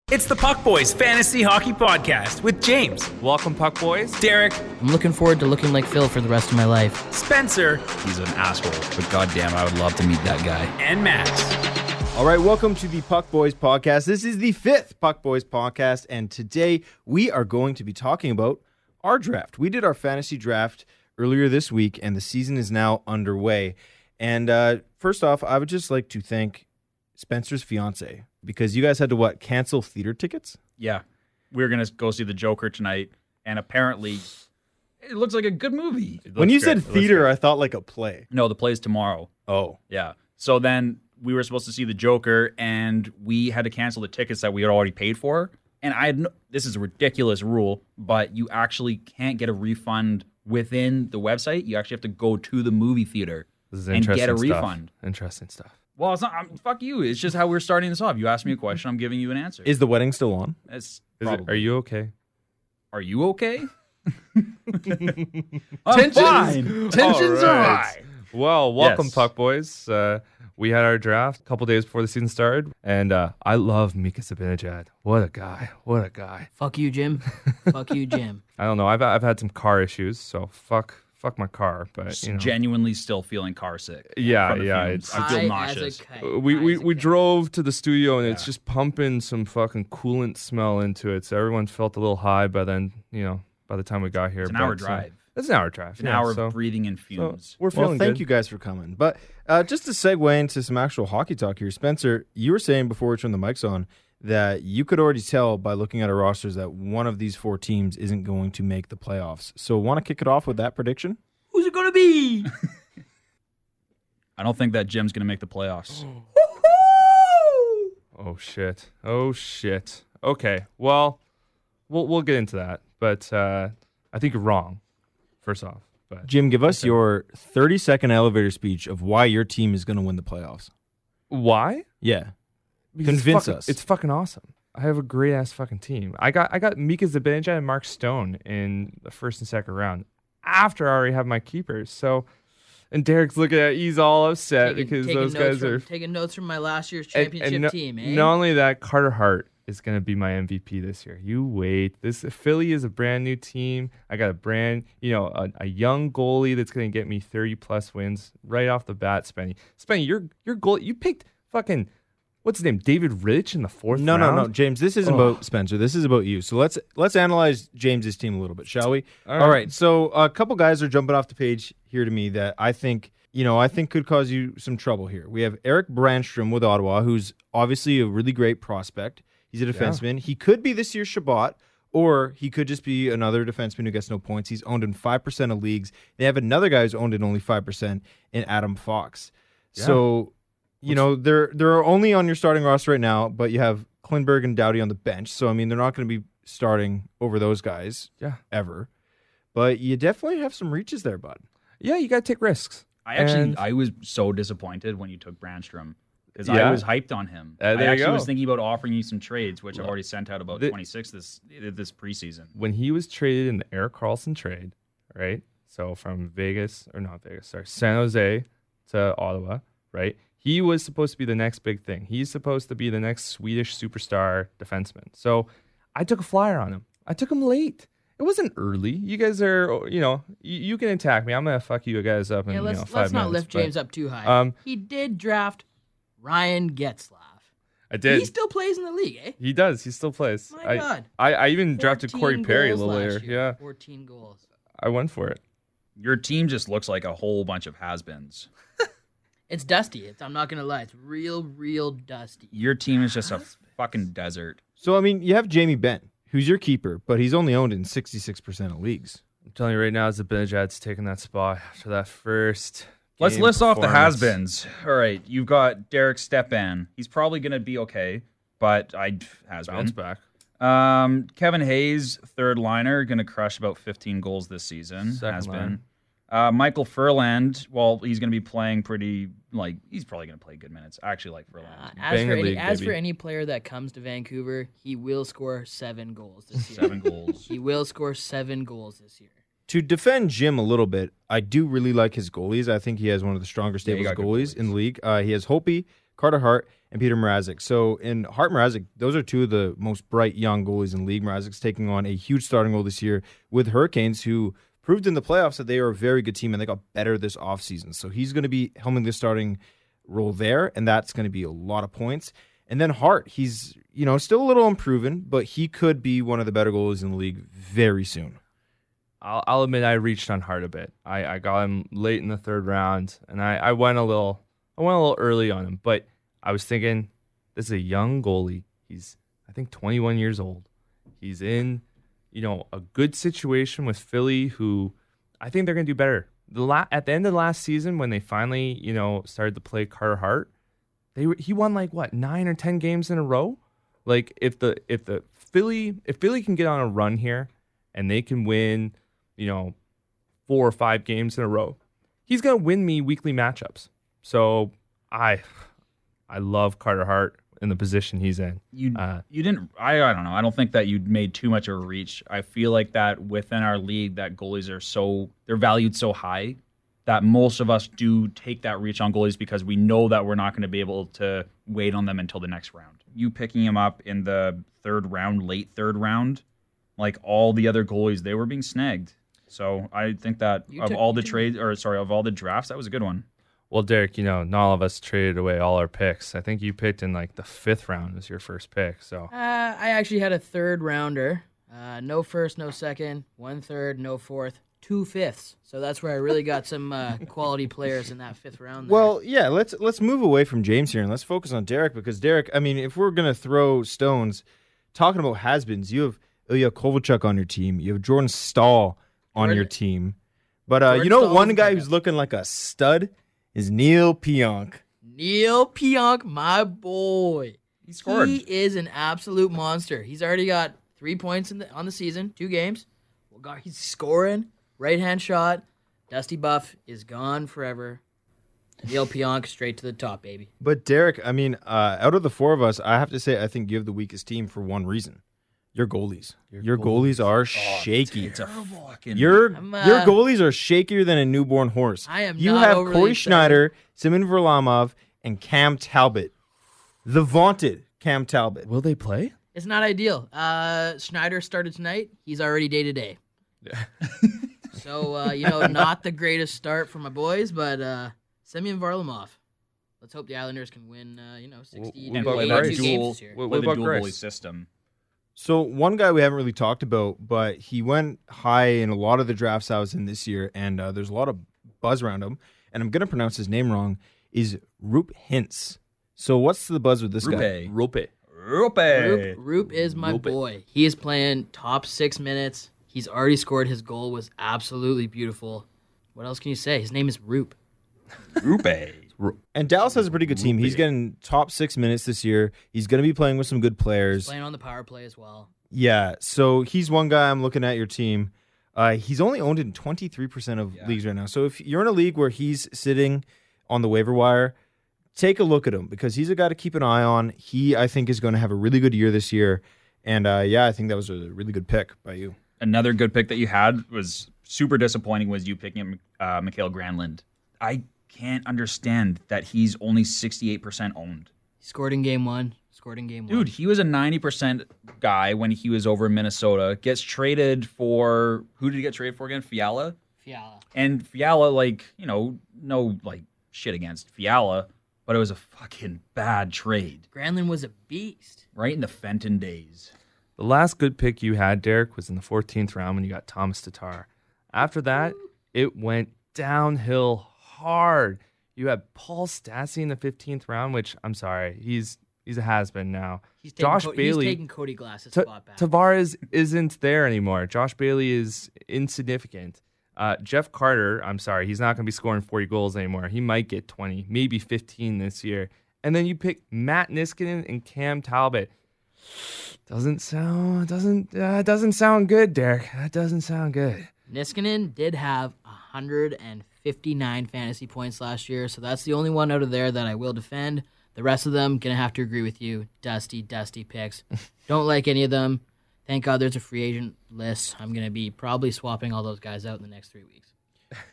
It's the Puckbois Fantasy Hockey Podcast with James, Welcome, Puckbois. Derek, I'm looking forward to looking like Phil for the rest of my life. Spencer, He's an asshole, but goddamn, I would love to meet that guy. and Matt. All right, welcome to the Puckbois Podcast. This is the fifth Puckbois Podcast, and today we are going to be talking about our draft. We did our fantasy draft earlier this week, and the season is now underway. And first off, I would just like to thank Spencer's fiance, because you guys had to, cancel theater tickets? Yeah, we were going to go see The Joker tonight, and apparently it looks like a good movie. When you said theater, I thought like a play. No, the play's tomorrow. Oh. Yeah. So then we were supposed to see The Joker, and we had to cancel the tickets that we had already paid for. And I had this is a ridiculous rule, but you actually can't get a refund within the website. You actually have to go to the movie theater and get a refund. Interesting stuff. Well, it's not. Fuck you. It's just how we're starting this off. You asked me a question. I'm giving you an answer. Is the wedding still on? Are you okay? Are you okay? Tensions are high. Well, welcome, Yes. Puckbois. We had our draft a couple days before the season started, and I love Mika Zibanejad. What a guy. What a guy. Fuck you, Jim. Fuck you, Jim. I don't know. I've had some car issues, so fuck my car. But you know. Genuinely still feeling car sick. Yeah, from the yeah, fumes. it's- I feel High as a nauseous. kite. We drove to the studio, and it's just pumping some fucking coolant smell into it. So everyone felt a little high by then. By the time we got here, It's an hour drive. It's an hour drive. It's an hour of breathing in fumes. We're Well, feeling thank good. you guys for coming. But just to segue into some actual hockey talk here, Spencer, you were saying before we turned the mics on that you could already tell by looking at our rosters that one of these four teams isn't going to make the playoffs. So want to kick it off with that prediction? Who's it gonna be? I don't think that Jim's going to make the playoffs. Oh shit. Okay. Well, we'll get into that, but I think you're wrong. First off, but Jim, give us your 30-second elevator speech of why your team is going to win the playoffs. why? Yeah. Because Convince us. It's fucking awesome. I have a great ass fucking team. I got Mika Zibanejad and Mark Stone in the first and second round after I already have my keepers. So, and Derek's looking at he's all upset because those guys are taking notes from my last year's championship team. Eh? Not only that, Carter Hart is going to be my MVP this year. You wait. This Philly is a brand new team. I got a young goalie that's going to get me 30 plus wins right off the bat. Spenny, your goal. You picked fucking what's his name? David Rich in the fourth round. No, James. This isn't about Spencer. This is about you. So let's analyze James's team a little bit, shall we? All right. So a couple guys are jumping off the page here to me that I think could cause you some trouble here. We have Eric Brandstrom with Ottawa, who's obviously a really great prospect. He's a defenseman. Yeah. He could be this year's Shabbat, or he could just be another defenseman who gets no points. He's owned in 5% of leagues. They have another guy who's owned in only 5% in Adam Fox. Yeah. So, they're only on your starting roster right now, but you have Klingberg and Doughty on the bench. So, I mean, they're not going to be starting over those guys ever. But you definitely have some reaches there, bud. Yeah, you got to take risks. I was so disappointed when you took Brandstrom because I was hyped on him. I actually was thinking about offering you some trades, which I've already sent out about 26 this preseason. When he was traded in the Erik Karlsson trade, right? So from San Jose to Ottawa, right? He was supposed to be the next big thing. He's supposed to be the next Swedish superstar defenseman. So I took a flyer on him. I took him late. It wasn't early. You guys are, you can attack me. I'm going to fuck you guys up in 5 minutes. Let's not lift James up too high. He did draft Ryan Getzlaf. I did. He still plays in the league, eh? He does. He still plays. My God. I even drafted Corey Perry a little goals later. last year. Yeah. 14 goals. I went for it. Your team just looks like a whole bunch of has-beens. It's dusty. I'm not going to lie. It's real dusty. Your team is just a fucking desert. So, I mean, you have Jamie Benn, who's your keeper, but he's only owned in 66% of leagues. I'm telling you right now, Zibanejad's taking that spot after that first. Let's list off the performance. has-beens. All right, you've got Derek Stepan. He's probably going to be okay, but Bounce back. Kevin Hayes, third liner, going to crush about 15 goals this season. Second has line. been. Michael Furland, well, he's going to be playing he's probably going to play good minutes. I actually like Furland. As for any player that comes to Vancouver, he will score 7 goals this year. 7 goals. He will score 7 goals this year. To defend Jim a little bit, I do really like his goalies. I think he has one of the stronger stables got of good goalies in the league. He has Hopi, Carter Hart, and Peter Mrazek. So in Hart and Mrazek, those are two of the most bright young goalies in the league. Mrazek's taking on a huge starting role this year with Hurricanes, who proved in the playoffs that they are a very good team and they got better this offseason. So he's going to be helming the starting role there, and that's going to be a lot of points. And then Hart, he's still a little unproven, but he could be one of the better goalies in the league very soon. I'll admit I reached on Hart a bit. I got him late in the third round, and I went a little early on him. But I was thinking, this is a young goalie. He's, I think, 21 years old. He's in, a good situation with Philly, who I think they're going to do better. At the end of the last season, when they finally, started to play Carter Hart, he won 9 or 10 games in a row. Like if Philly can get on a run here, and they can win, 4 or 5 games in a row, he's gonna win me weekly matchups. So I love Carter Hart in the position he's in. You didn't. I don't know. I don't think that you made too much of a reach. I feel like that within our league, that goalies they're valued so high that most of us do take that reach on goalies because we know that we're not going to be able to wait on them until the next round. You picking him up in the late third round, like all the other goalies, they were being snagged. So I think that of all the drafts, that was a good one. Well, Derek, not all of us traded away all our picks. I think you picked in the 5th round as your first pick. So I actually had a 3rd rounder. No first, no second. 1/3, no 4th. 2 5ths. So that's where I really got some quality players in that 5th round there. Well, yeah, let's move away from James here and let's focus on Derek, because Derek, I mean, if we're going to throw stones, talking about has-beens, you have Ilya Kovalchuk on your team. You have Jordan Staal on your team. But one guy who's looking like a stud is Neil Pionk. Neil Pionk, my boy. He scored. He is an absolute monster. He's already got 3 points on the season, 2 games. Well, God, he's scoring. Right-hand shot. Dusty Buff is gone forever. Neil Pionk straight to the top, baby. But Derek, I mean, out of the 4 of us, I have to say I think you have the weakest team for one reason. Your goalies. Your goalies are shaky. It's a fucking... Your goalies are shakier than a newborn horse. I am You not have overly Corey excited. Schneider, Simon Varlamov, and Cam Talbot. The vaunted Cam Talbot. will they play? It's not ideal. Schneider started tonight. He's already day-to-day. Yeah. So, not the greatest start for my boys, but Semyon Varlamov. Let's hope the Islanders can win, 60 and What play about that Grace? dual, this year. What play the about dual Grace? goalie system. So one guy we haven't really talked about, but he went high in a lot of the drafts I was in this year, and there's a lot of buzz around him, and I'm going to pronounce his name wrong, is Roop Hintz. So what's the buzz with this guy? Rope. Roop is my boy. He is playing top 6 minutes. He's already scored. His goal was absolutely beautiful. What else can you say? His name is Roop. And Dallas has a pretty good team. He's getting top 6 minutes this year. He's going to be playing with some good players. He's playing on the power play as well. Yeah, so he's one guy I'm looking at your team. He's only owned in 23% of leagues right now. So if you're in a league where he's sitting on the waiver wire, take a look at him because he's a guy to keep an eye on. He, I think, is going to have a really good year this year. And, I think that was a really good pick by you. Another good pick that you had was super disappointing was you picking Mikhail Granlund. I can't understand that he's only 68% owned. He scored in game 1. Dude, he was a 90% guy when he was over in Minnesota. Gets traded for... Who did he get traded for again? Fiala? Fiala. And Fiala, no shit against Fiala, but it was a fucking bad trade. Granlund was a beast. Right in the Fenton days. The last good pick you had, Derek, was in the 14th round when you got Thomas Tatar. After that, it went downhill hard. You had Paul Stastny in the 15th round, which, I'm sorry, he's a has-been now. He's taking Cody Glass's spot back. Tavares isn't there anymore. Josh Bailey is insignificant. Jeff Carter, I'm sorry, he's not going to be scoring 40 goals anymore. He might get 20, maybe 15 this year. And then you pick Matt Niskanen and Cam Talbot. Doesn't sound good, Derek. That doesn't sound good. Niskanen did have 159 fantasy points last year, so that's the only one out of there that I will defend. The rest of them, gonna have to agree with you. Dusty picks. Don't like any of them. Thank God there's a free agent list. I'm gonna be probably swapping all those guys out in the next 3 weeks.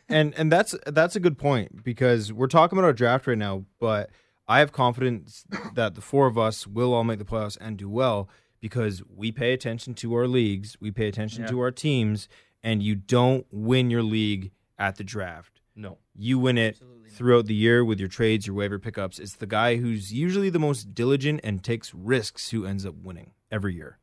And that's a good point because we're talking about our draft right now, but I have confidence that the four of us will all make the playoffs and do well because we pay attention to our leagues, we pay attention to our teams, and you don't win your league at the draft. No. You win it throughout the year with your trades, your waiver pickups. It's the guy who's usually the most diligent and takes risks who ends up winning every year.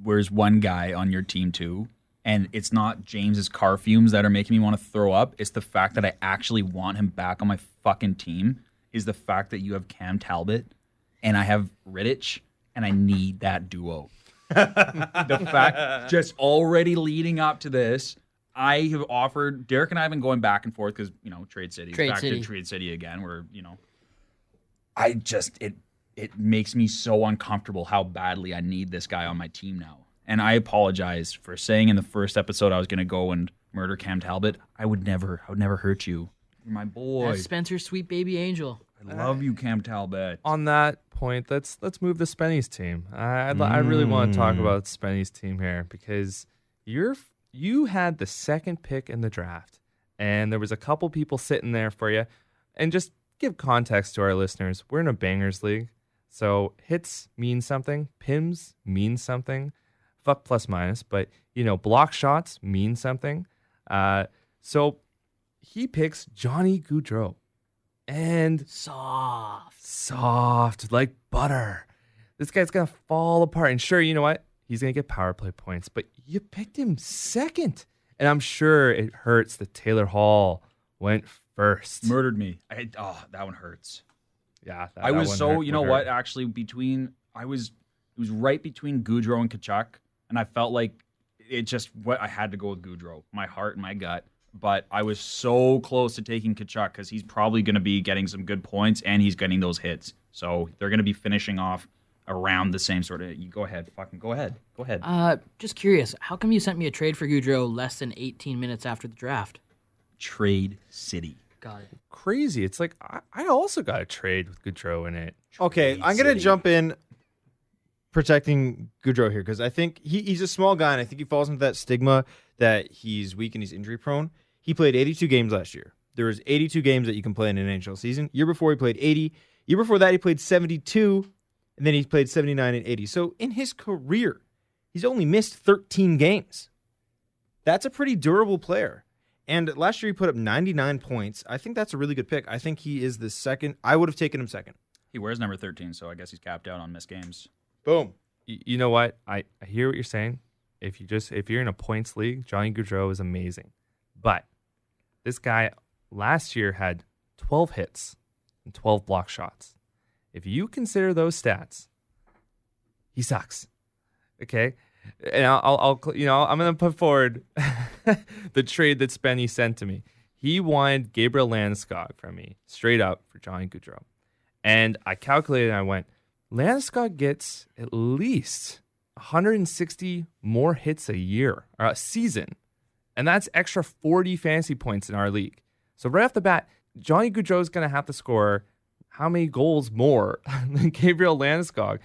Where's one guy on your team too, and it's not James's car fumes that are making me want to throw up. It's the fact that I actually want him back on my fucking team. Is the fact that you have Cam Talbot and I have Rittich, and I need that duo. The fact, just already leading up to this, I have offered, Derek and I have been going back and forth because, Trade City. Trade back City. to Trade City again, where, I just, it makes me so uncomfortable how badly I need this guy on my team now. And I apologize for saying in the first episode I was going to go and murder Cam Talbot. I would never hurt you. You're my boy. That's Spencer's sweet baby angel. I love you, Cam Talbot. On that point, let's move to Spenny's team. I really want to talk about Spenny's team here because you had the second pick in the draft, and there was a couple people sitting there for you. And just give context to our listeners, we're in a bangers league, so hits mean something, pims mean something, fuck plus minus, but block shots mean something. So he picks Johnny Gaudreau. And soft like butter. This guy's gonna fall apart. And sure, you know what? He's gonna get power play points, but you picked him second. And I'm sure it hurts that Taylor Hall went first. Murdered me. That one hurts. Yeah, I was so, what? Actually, it was right between Gaudreau and Tkachuk, and I felt like I had to go with Gaudreau. My heart and my gut. But I was so close to taking Tkachuk because he's probably going to be getting some good points and he's getting those hits. So they're going to be finishing off around the same sort of. You go ahead. Fucking go ahead. Go ahead. Just curious, how come you sent me a trade for Gaudreau less than 18 minutes after the draft? Trade City. Got it. Crazy. It's like I also got a trade with Gaudreau in it. Okay, I'm going to jump in protecting Gaudreau here because I think he's a small guy and I think he falls into that stigma that he's weak and he's injury prone. He played 82 games last year. There was 82 games that you can play in an NHL season. Year before he played 80. Year before that he played 72, and then he played 79 and 80. So in his career, he's only missed 13 games. That's a pretty durable player. And last year he put up 99 points. I think that's a really good pick. I think he is the second. I would have taken him second. He wears number 13, so I guess he's capped out on missed games. Boom. You know what? I hear what you're saying. If you're in a points league, Johnny Gaudreau is amazing. But this guy last year had 12 hits and 12 block shots. If you consider those stats, he sucks. Okay? And I'm going to put forward the trade that Spenny sent to me. He wanted Gabriel Landeskog from me, straight up for Johnny Gaudreau. And I calculated and I went, Landeskog gets at least 160 more hits a year or a season. And that's extra 40 fantasy points in our league. So right off the bat, Johnny Gaudreau is going to have to score how many goals more than Gabriel Landeskog?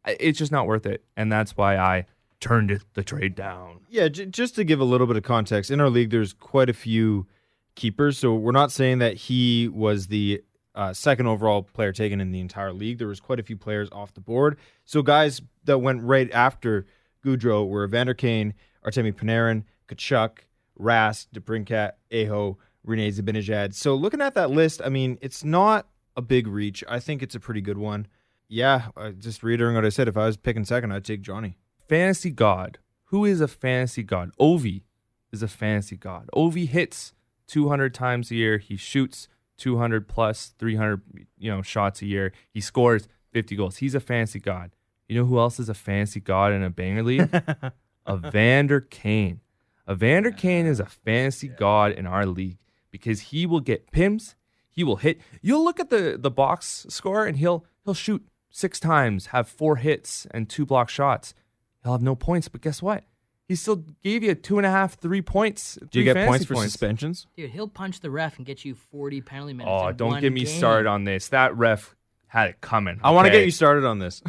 It's just not worth it. And that's why I turned the trade down. Yeah, just to give a little bit of context, in our league, there's quite a few keepers. So we're not saying that he was the second overall player taken in the entire league. There was quite a few players off the board. So guys that went right after Gaudreau were Evander Kane, Artemi Panarin, Tkachuk, Rask, DeBrincat, Aho, Rene Zibanejad. So looking at that list, I mean, it's not a big reach. I think it's a pretty good one. Yeah, just reiterating what I said, if I was picking second, I'd take Johnny. Fantasy god. Who is a fantasy god? Ovi is a fantasy god. Ovi hits 200 times a year. He shoots 200 plus 300 shots a year. He scores 50 goals. He's a fantasy god. You know who else is a fantasy god in a banger league? Evander Kane. Evander Kane is a fantasy god in our league because he will get pims. He will hit. You'll look at the box score and he'll shoot 6 times, have 4 hits and 2 block shots. He'll have no points, but guess what? He still gave you 2.5, 3 points. Do you get points for suspensions? Dude, he'll punch the ref and get you 40 penalty minutes. Oh, in don't one get me game. started on this. That ref had it coming. I want to okay? get you started on this.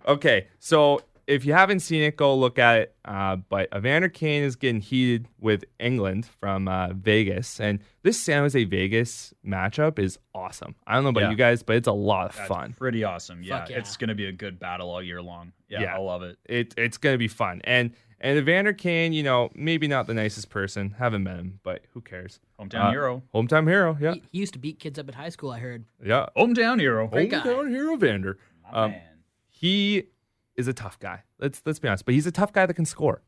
Okay, so if you haven't seen it, go look at it. But Evander Kane is getting heated with England from Vegas. And this San Jose Vegas matchup is awesome. I don't know about you guys, but it's a lot of fun. Pretty awesome. Yeah, Fuck yeah. It's going to be a good battle all year long. Yeah, I love it. It's going to be fun. And Evander Kane, maybe not the nicest person. Haven't met him, but who cares? Hometown hero. Hometown hero, yeah. He used to beat kids up at high school, I heard. Yeah. Hometown hero. Great guy. Hometown hero, Evander. Man. He is a tough guy. Let's be honest. But he's a tough guy that can score.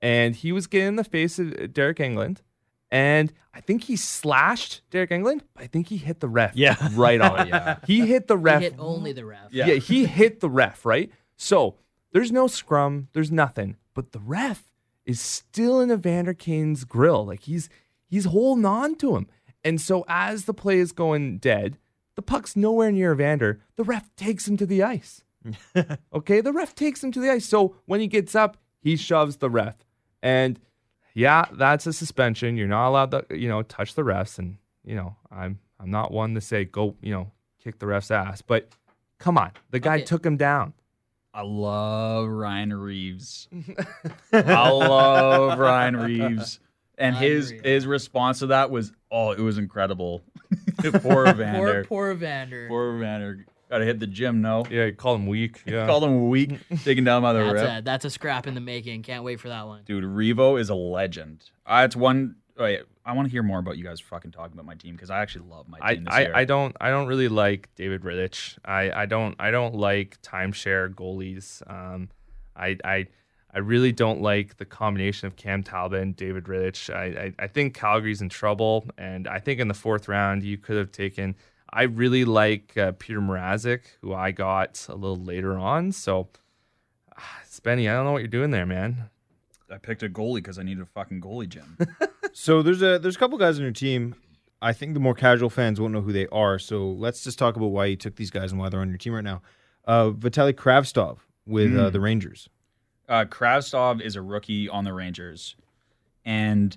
And he was getting in the face of Derek England. And I think he slashed Derek England, but I think he hit the ref right on it. He hit the ref. He hit only the ref. Yeah, he hit the ref, right? So there's no scrum. There's nothing. But the ref is still in Evander Kane's grill. Like he's holding on to him. And so as the play is going dead, the puck's nowhere near Evander. The ref takes him to the ice. Okay, the ref takes him to the ice. So when he gets up, he shoves the ref. And yeah, that's a suspension. You're not allowed to, touch the refs. And, I'm not one to say go, kick the ref's ass. But come on, the guy took him down. I love Ryan Reeves. I love Ryan Reeves. And his response to that was, it was incredible. Poor Evander. Poor Evander. Poor Evander. Gotta hit the gym, no? Yeah, you called him weak. Yeah. Called him weak. Taken down by the ref. That's a scrap in the making. Can't wait for that one. Dude, Revo is a legend. It's one. I want to hear more about you guys fucking talking about my team because I actually love my team this year. I don't really like David Rittich. I don't like timeshare goalies. I really don't like the combination of Cam Talbot and David Rittich. I think Calgary's in trouble, and I think in the fourth round you could have taken. I really like Peter Mrazek, who I got a little later on. So, Spenny, I don't know what you're doing there, man. I picked a goalie because I needed a fucking goalie, Jim. So there's a couple guys on your team. I think the more casual fans won't know who they are. So let's just talk about why you took these guys and why they're on your team right now. Vitaly Kravtsov with the Rangers. Kravtsov is a rookie on the Rangers, and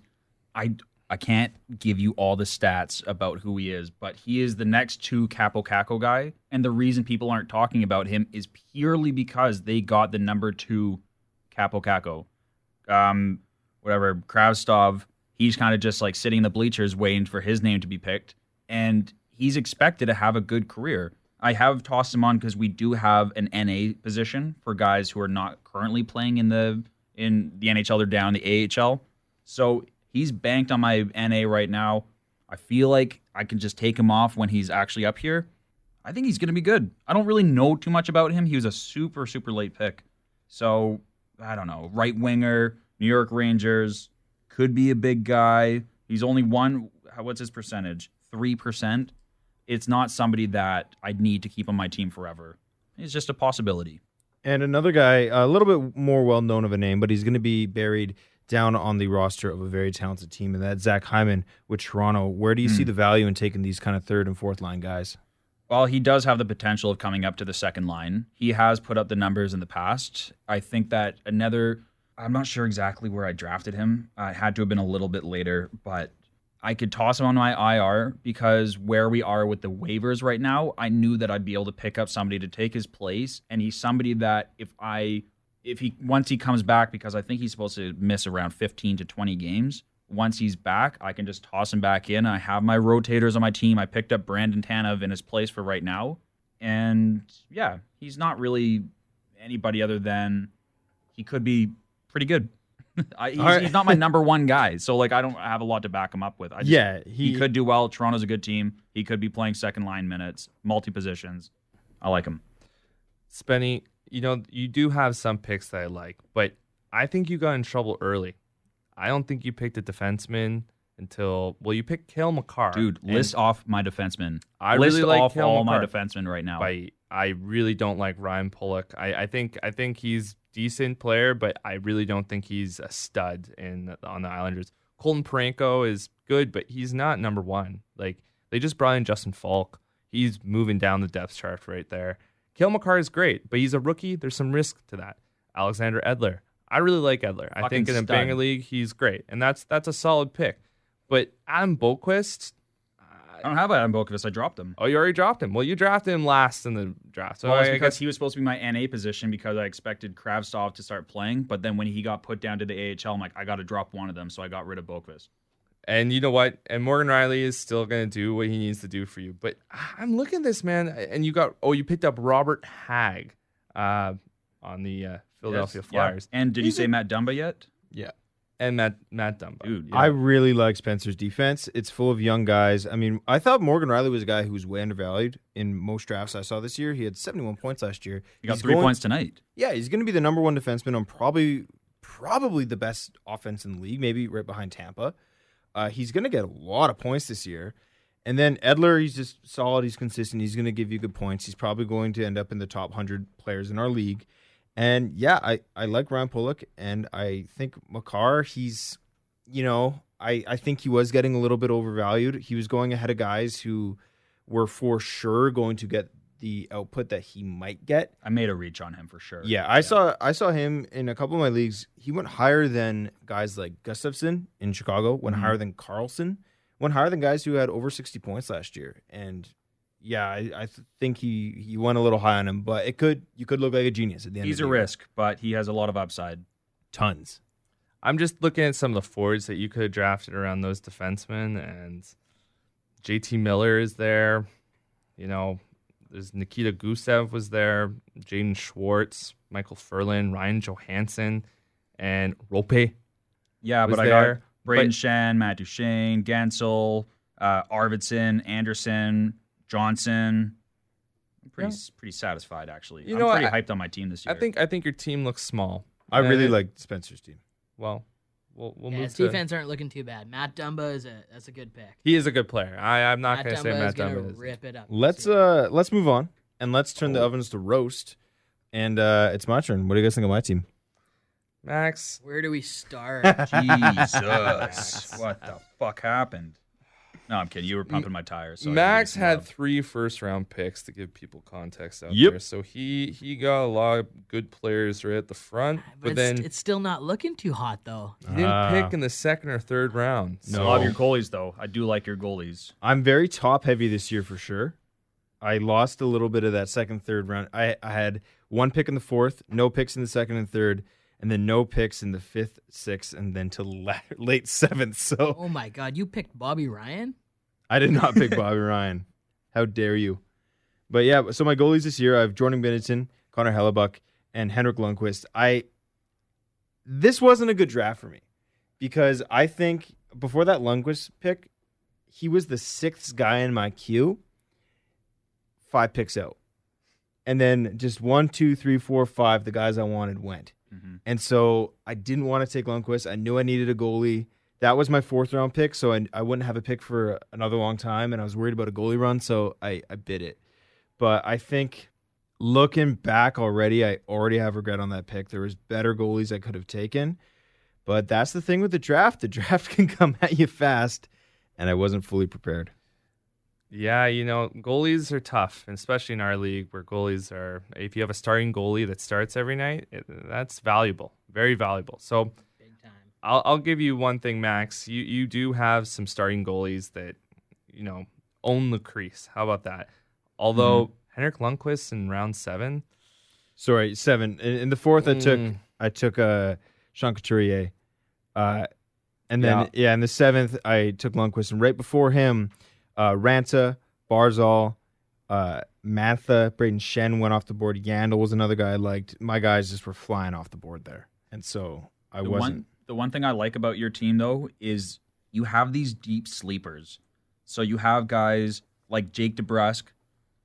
I can't give you all the stats about who he is, but he is the next to Capo Caco guy, and the reason people aren't talking about him is purely because they got the number 2 Capo Caco. Kravtsov, he's kind of just like sitting in the bleachers waiting for his name to be picked, and he's expected to have a good career. I have tossed him on because we do have an NA position for guys who are not currently playing in the NHL. They're down the AHL. So he's banked on my NA right now. I feel like I can just take him off when he's actually up here. I think he's going to be good. I don't really know too much about him. He was a super, super late pick. So, I don't know. Right winger, New York Rangers, could be a big guy. He's only what's his percentage? 3%. It's not somebody that I'd need to keep on my team forever. It's just a possibility. And another guy, a little bit more well-known of a name, but he's going to be buried down on the roster of a very talented team, and that's Zach Hyman with Toronto. Where do you see the value in taking these kind of third and fourth line guys? Well, he does have the potential of coming up to the second line. He has put up the numbers in the past. I think that I'm not sure exactly where I drafted him. It had to have been a little bit later, but I could toss him on my IR because where we are with the waivers right now, I knew that I'd be able to pick up somebody to take his place, and he's somebody that once he comes back, because I think he's supposed to miss around 15 to 20 games. Once he's back, I can just toss him back in. I have my rotators on my team. I picked up Brandon Tanev in his place for right now. And yeah, he's not really anybody other than he could be pretty good. He's not my number one guy, so I don't have a lot to back him up with. He could do well. Toronto's a good team. He could be playing second line minutes, multi positions. I like him. Spenny, you do have some picks that I like, but I think you got in trouble early. I don't think you picked a defenseman until you picked Cale Makar. Dude, list off my defensemen. I really like off Cale all Makar. my defensemen right now. I really don't like Ryan Pulock. I think he's decent player, but I really don't think he's a stud on the Islanders. Colton Parayko is good, but he's not number one. They just brought in Justin Falk. He's moving down the depth chart right there. Cale Makar is great, but he's a rookie. There's some risk to that. Alexander Edler. I really like Edler. I think in a banger league, he's great, and that's a solid pick. But Adam Boquist, I don't have Adam Boqvist. I dropped him. Oh, you already dropped him. Well, you drafted him last in the draft. So Well, it's I because guess he was supposed to be my NA position because I expected Kravtsov to start playing. But then when he got put down to the AHL, I'm like, I got to drop one of them. So I got rid of Boqvist. And you know what? And Morgan Riley is still going to do what he needs to do for you. But I'm looking at this, man. And you picked up Robert Hagg on the Philadelphia Flyers. Yeah. And did you say Matt Dumba yet? Yeah. And Matt Dumba. Dude, yeah. I really like Spencer's defense. It's full of young guys. I mean, I thought Morgan Riley was a guy who was way undervalued in most drafts I saw this year. He had 71 points last year. He got 3 points tonight. Yeah, he's going to be the number one defenseman on probably the best offense in the league, maybe right behind Tampa. He's going to get a lot of points this year. And then Edler, he's just solid. He's consistent. He's going to give you good points. He's probably going to end up in the top 100 players in our league. And yeah, I like Ryan Pulock, and I think Makar, he's, I think he was getting a little bit overvalued. He was going ahead of guys who were for sure going to get the output that he might get. I made a reach on him for sure. Yeah, I saw him in a couple of my leagues. He went higher than guys like Gustafsson in Chicago, went higher than Carlson, went higher than guys who had over 60 points last year. And yeah, I think he went a little high on him, but you could look like a genius at the end. He's of the a year. risk, but he has a lot of upside. Tons. I'm just looking at some of the forwards that you could have drafted around those defensemen, and JT Miller is there. There's Nikita Gusev was there, Jaden Schwartz, Michael Ferland, Ryan Johansson, and Rope. Yeah, was but I there. got Braden Shen, Matt Duchene, Gansel, Arvidsson, Anderson, Johnson. I'm pretty satisfied, actually. I'm pretty hyped on my team this year. I think your team looks small. I really like Spencer's team. Well, we'll Yeah, move his to. defense aren't looking too bad. Matt Dumba that's a good pick. He is a good player. I'm not going to say Dumba Matt is gonna Dumba is. rip it up. Let's move on and let's turn the ovens to roast. And it's my turn. What do you guys think of my team? Max, Where do we start? Jesus. What the fuck happened? No, I'm kidding. You were pumping my tires. So Max had 3 first-round picks to give people context out Yep. there. So he got a lot of good players right at the front, but then it's still not looking too hot though. he didn't pick in the 2nd or 3rd round. I love your goalies, though. I do like your goalies. I'm very top heavy this year for sure. I lost a little bit of that 2nd, 3rd round. I had 1 pick in the 4th, no picks in the 2nd and 3rd, and then no picks in the 5th, 6th, and then to late 7th. So Oh my God, you picked Bobby Ryan? I did not pick Bobby Ryan. How dare you? But yeah, so my goalies this year, I have Jordan Binnington, Connor Hellebuck, and Henrik Lundqvist. This wasn't a good draft for me because I think before that Lundqvist pick, he was the 6th guy in my queue, 5 picks out. And then just 1, 2, 3, 4, 5, the guys I wanted went. Mm-hmm. And so I didn't want to take Lundqvist. I knew I needed a goalie. That was my 4th round pick, so I wouldn't have a pick for another long time, and I was worried about a goalie run, so I bid it. But I think looking back already, I already have regret on that pick. There was better goalies I could have taken, but that's the thing with the draft. The draft can come at you fast, and I wasn't fully prepared. Yeah, goalies are tough, and especially in our league where goalies are. If you have a starting goalie that starts every night, that's valuable, very valuable. So. I'll give you one thing, Max. You do have some starting goalies that, own the crease. How about that? Although Henrik Lundqvist in round 7. Sorry, 7. In the 4th, I took Sean Couturier. And then, in the 7th, I took Lundqvist. And right before him, Ranta, Barzal, Mantha, Braden Shen went off the board. Yandel was another guy I liked. My guys just were flying off the board there. And so I wasn't. The one thing I like about your team, though, is you have these deep sleepers. So you have guys like Jake DeBrusk,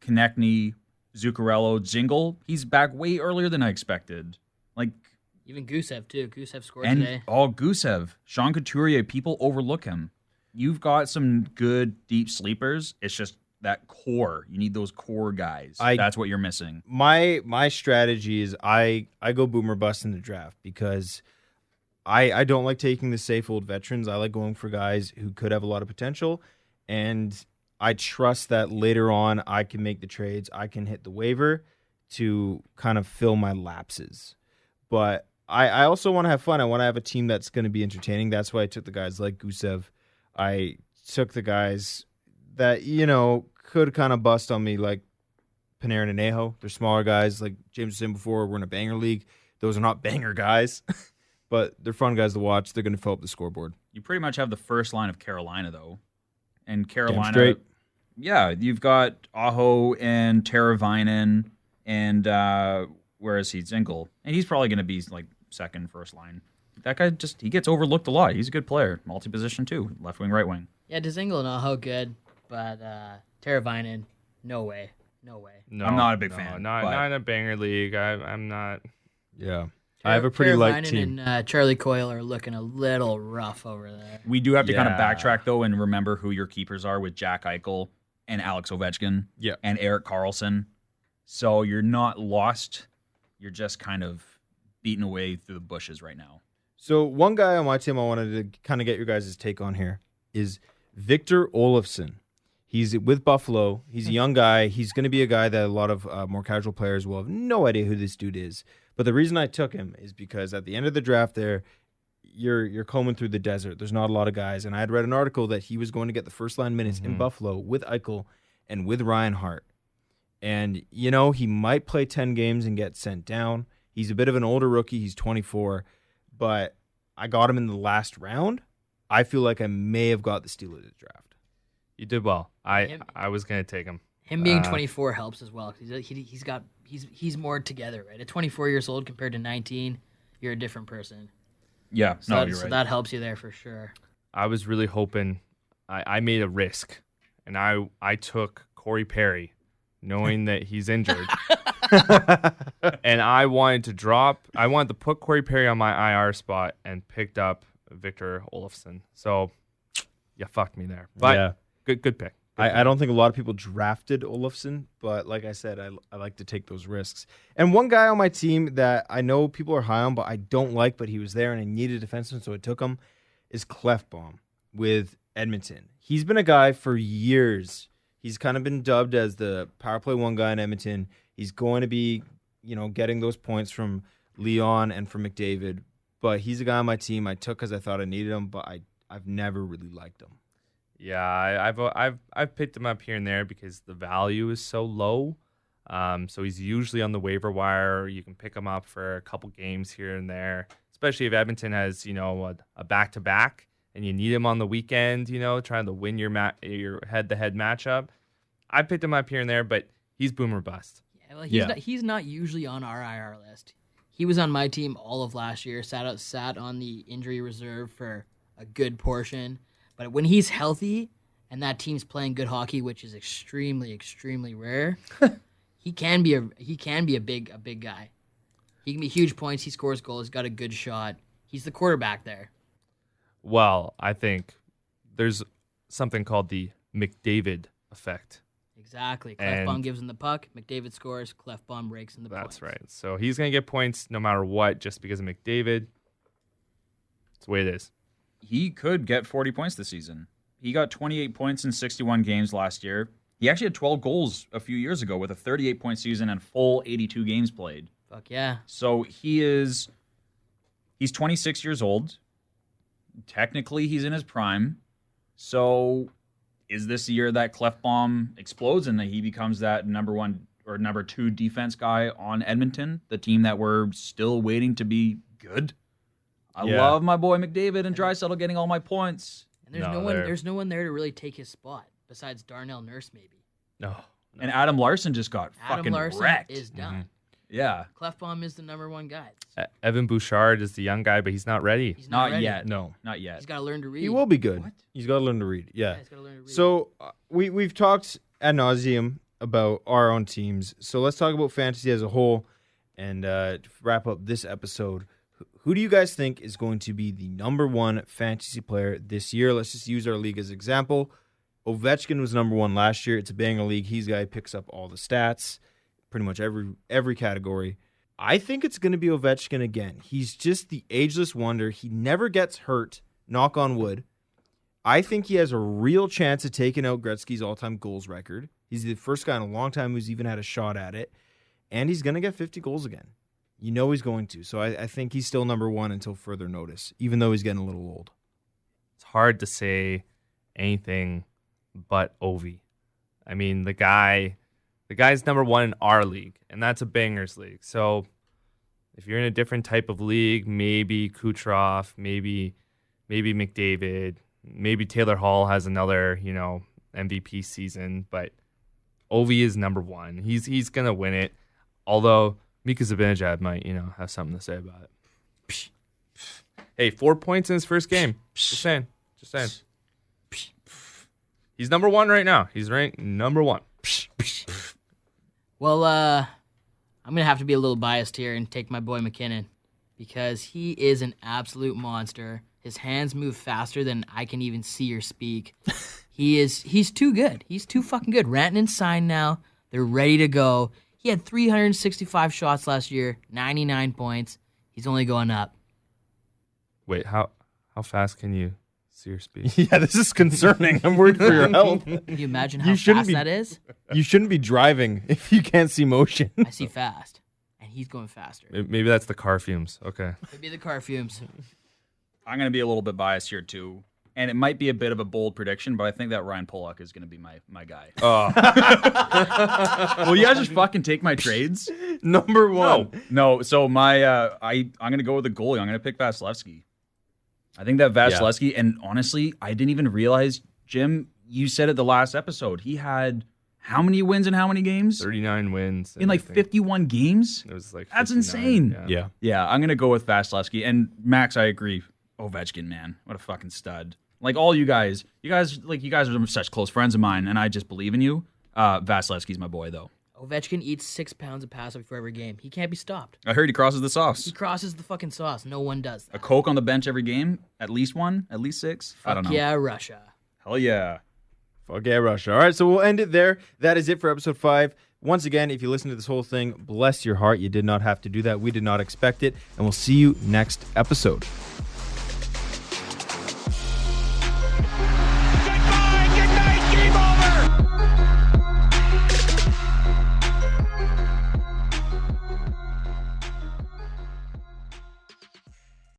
Konechny, Zuccarello, Jingle. He's back way earlier than I expected. Even Gusev, too. Gusev scored And today. Gusev, Sean Couturier, people overlook him. You've got some good deep sleepers. It's just that core. You need those core guys. That's what you're missing. My strategy is I go boomer bust in the draft because I don't like taking the safe old veterans. I like going for guys who could have a lot of potential, and I trust that later on I can make the trades. I can hit the waiver to kind of fill my lapses. But I also want to have fun. I want to have a team that's going to be entertaining. That's why I took the guys like Gusev. I took the guys that could kind of bust on me, like Panarin and Aho. They're smaller guys, like James was saying before. We're in a banger league. Those are not banger guys, but they're fun guys to watch. They're going to fill up the scoreboard. You pretty much have the first line of Carolina, though. And Damn Carolina, straight. yeah, you've got Aho and Teravainen, and where is he? Zinkel. And he's probably going to be like second, first line. That guy he gets overlooked a lot. He's a good player. Multi-position, too. Left wing, right wing. Yeah, Dzingel and Aho good, but Teravainen, no way. No, I'm not a big fan, Not in a banger league. I'm not. Yeah. I have a pretty light Teravainen team. and Charlie Coyle are looking a little rough over there. We do have to kind of Yeah. backtrack, though, and remember who your keepers are with Jack Eichel and Alex Ovechkin and Erik Karlsson. So you're not lost. You're just kind of beaten away through the bushes right now. So one guy on my team I wanted to kind of get your guys' take on here is Victor Olofsson. He's with Buffalo. He's a young guy. He's going to be a guy that a lot of more casual players will have no idea who this dude is. But the reason I took him is because at the end of the draft there, you're combing through the desert. There's not a lot of guys. And I had read an article that he was going to get the first line minutes in Buffalo with Eichel and with Ryan Hart. And, he might play 10 games and get sent down. He's a bit of an older rookie. He's 24. But I got him in the last round. I feel like I may have got the steal of the draft. You did well. I was gonna take him. Him being 24 helps as well. He's more together, right? At 24 years old compared to 19, you're a different person. Yeah, So, you're so right. that helps you there for sure. I was really hoping. I made a risk, and I took Corey Perry, knowing that he's injured. And I wanted to put Corey Perry on my IR spot and picked up Victor Olofsson. So you fucked me there. But Yeah. good pick. I don't think a lot of people drafted Olofsson, but like I said, I like to take those risks. And one guy on my team that I know people are high on, but I don't like, but he was there and I needed a defenseman, so I took him, is Clefbaum with Edmonton. He's been a guy for years. He's kind of been dubbed as the power play one guy in Edmonton. He's going to be, getting those points from Leon and from McDavid. But he's a guy on my team I took because I thought I needed him, but I've never really liked him. Yeah, I've picked him up here and there because the value is so low. So he's usually on the waiver wire. You can pick him up for a couple games here and there, especially if Edmonton has a back-to-back and you need him on the weekend. Trying to win your head-to-head matchup. I picked him up here and there, but he's boomer bust. Yeah, well, he's not usually on our IR list. He was on my team all of last year. Sat on the injury reserve for a good portion. But when he's healthy and that team's playing good hockey, which is extremely, extremely rare, he can be a big guy. He can be huge points. He scores goals. He's got a good shot. He's the quarterback there. Well, I think there's something called the McDavid effect. Exactly. And- Clefbaum gives him the puck. McDavid scores. Clefbaum breaks in the points. That's right. So he's going to get points no matter what just because of McDavid. It's the way it is. He could get 40 points this season. He got 28 points in 61 games last year. He actually had 12 goals a few years ago with a 38-point season and full 82 games played. Fuck yeah. So he's 26 years old. Technically, he's in his prime. So is this the year that Clefbaum explodes and that he becomes that number one or number two defense guy on Edmonton, the team that we're still waiting to be good? I love my boy McDavid and Draisaitl getting all my points. And there's no one there to really take his spot besides Darnell Nurse maybe. No. And Adam Larson just got Adam fucking Larson wrecked. is done. Yeah. Clefbaum is the number one guy. Evan Bouchard is the young guy, but he's not ready. He's not ready. yet. No. Not yet. He's got to learn to read. He will be good. What? He's got to learn to read. Yeah. He's got to learn to read. So we've talked ad nauseum about our own teams. So let's talk about fantasy as a whole and to wrap up this episode. Who do you guys think is going to be the number one fantasy player this year? Let's just use our league as an example. Ovechkin was number one last year. It's a banger league. He's the guy who picks up all the stats, pretty much every category. I think it's going to be Ovechkin again. He's just the ageless wonder. He never gets hurt, knock on wood. I think he has a real chance of taking out Gretzky's all-time goals record. He's the first guy in a long time who's even had a shot at it. And he's going to get 50 goals again. You know he's going to. So I think he's still number one until further notice, even though he's getting a little old. It's hard to say anything but Ovi. I mean, the guy's number one in our league, and that's a bangers league. So if you're in a different type of league, maybe Kucherov, maybe McDavid, maybe Taylor Hall has another, MVP season, but Ovi is number one. He's gonna win it. Although Mika Zibanejad might, have something to say about it. Hey, 4 points in his first game. Just saying. He's number one right now. He's ranked number one. Well, I'm going to have to be a little biased here and take my boy McKinnon because he is an absolute monster. His hands move faster than I can even see or speak. He's too good. He's too fucking good. Rantanen signed now. They're ready to go. He had 365 shots last year, 99 points. He's only going up. Wait, how fast can you see or speak? Yeah, this is concerning. I'm worried for your health. Can you imagine how fast that is? You shouldn't be driving if you can't see motion. I see fast, and he's going faster. Maybe that's the car fumes. Okay. Could be the car fumes. I'm going to be a little bit biased here too. And it might be a bit of a bold prediction, but I think that Ryan Pollock is going to be my guy. Oh. Will you guys just fucking take my trades? Number one. No. So I'm going to go with the goalie. I'm going to pick Vasilevsky. I think that Vasilevsky, and honestly, I didn't even realize, Jim, you said it the last episode. He had how many wins in how many games? 39 wins. In like 51 games? It was like That's 59, insane. Yeah, I'm going to go with Vasilevsky. And Max, I agree. Ovechkin, man. What a fucking stud. Like all you guys are such close friends of mine, and I just believe in you. Vasilevsky's my boy, though. Ovechkin eats 6 pounds of pasta before every game. He can't be stopped. I heard he crosses the sauce. He crosses the fucking sauce. No one does that. A Coke on the bench every game? At least one? At least 6? I don't know. Yeah, Russia. Hell yeah. Fuck yeah, Russia. All right, so we'll end it there. That is it for episode 5. Once again, if you listen to this whole thing, bless your heart. You did not have to do that. We did not expect it. And we'll see you next episode.